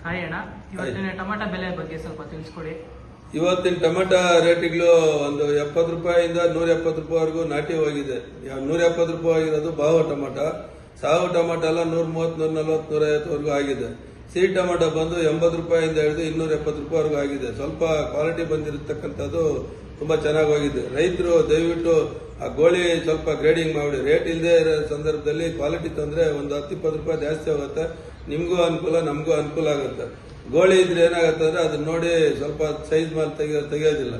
Hi ಅಣ್ಣ, ಇವತ್ತಿನ tomato ಬೆಲೆ ಬಗ್ಗೆ ಸ್ವಲ್ಪ ತಿಳಿಸ್ಕೊಡಿ. ಇವತ್ತಿನ ಟೊಮೆಟೊ ರೇಟ್ಗಳು ಒಂದು 70 ರೂಪಾಯಿಂದ 170 ರೂಪಾಯಿವರೆಗೂ ನಾಟಿ ಹೋಗಿದೆ. 170 ರೂಪಾಯಿ ಆಗಿರೋದು ಬಾವು ಟೊಮೆಟೊ. ಸಾವು ಟೊಮೆಟೊ ಎಲ್ಲ 130, 140, 150ವರೆಗೂ ಆಗಿದೆ. ಸಿಹಿ ಟೊಮೆಟೊ ಬಂದು 80 ರೂಪಾಯಿಂದ ಹಿಡಿದು 270 ರೂಪಾಯಿವರೆಗೂ ಆಗಿದೆ. ಸ್ವಲ್ಪ ಕ್ವಾಲಿಟಿ ಬಂದಿರತಕ್ಕಂಥದ್ದು ತುಂಬಾ ಚೆನ್ನಾಗಿ ಹೋಗಿದೆ. ರೈತರು ದಯವಿಟ್ಟು ಆ ಗೋಳಿ ಸ್ವಲ್ಪ ಗ್ರೇಡಿಂಗ್ ಮಾಡಿ. ರೇಟ್ ಇಲ್ಲದೆ ಇರೋ ಸಂದರ್ಭದಲ್ಲಿ ಕ್ವಾಲಿಟಿ ತಂದ್ರೆ ಒಂದು 10-20 ರೂಪಾಯಿ ಜಾಸ್ತಿ ಹೋಗುತ್ತೆ. ನಿಮ್ಗೂ ಅನುಕೂಲ, ನಮಗೂ ಅನುಕೂಲ ಆಗುತ್ತೆ. ಗೋಳಿ ಇದ್ರೆ ಏನಾಗುತ್ತೆ ಅಂದ್ರೆ ಅದನ್ನ ನೋಡಿ ಸ್ವಲ್ಪ ಸೈಜ್ ಮೇಲೆ ತೆಗೆಯೋದಿಲ್ಲ.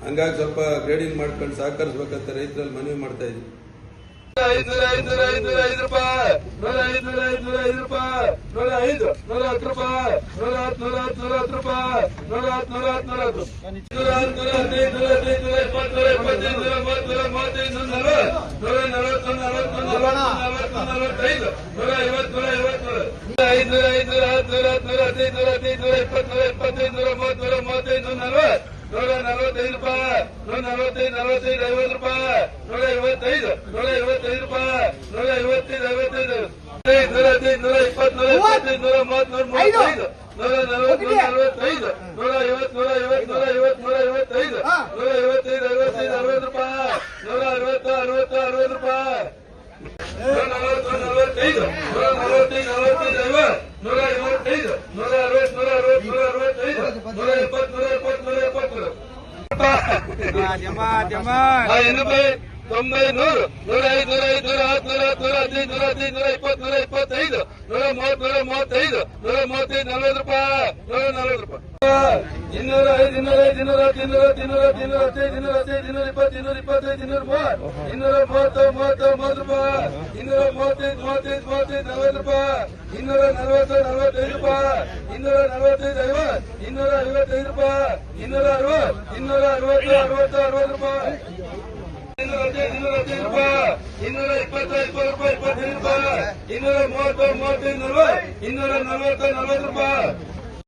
ಹಂಗಾಗಿ ಸ್ವಲ್ಪ ಗ್ರೇಡಿಂಗ್ ಮಾಡ್ಕೊಂಡು ಸಹಕರಿಸಬೇಕಂತ ರೈತರಲ್ಲಿ ಮನವಿ ಮಾಡ್ತಾ ಇದ್ದೀವಿ. 500 ರೂಪಾಯಿ, 105 ರೂಪಾಯಿ, 105, 110 ರೂಪಾಯಿ, 110 ರೂಪಾಯಿ, 110, 110, 145 ರೂಪಾಯಿ, 145, 50 ರೂಪಾಯಿ, 155, 155 ರೂಪಾಯಿ, 155, 125, 120, 130, 150, 140, 145, 150, 155, 155, 60 ರೂಪಾಯಿ, 160, 60 ರೂಪಾಯಿ, 140, 145, 145, 155, 240, 40 ರೂಪಾಯಿ.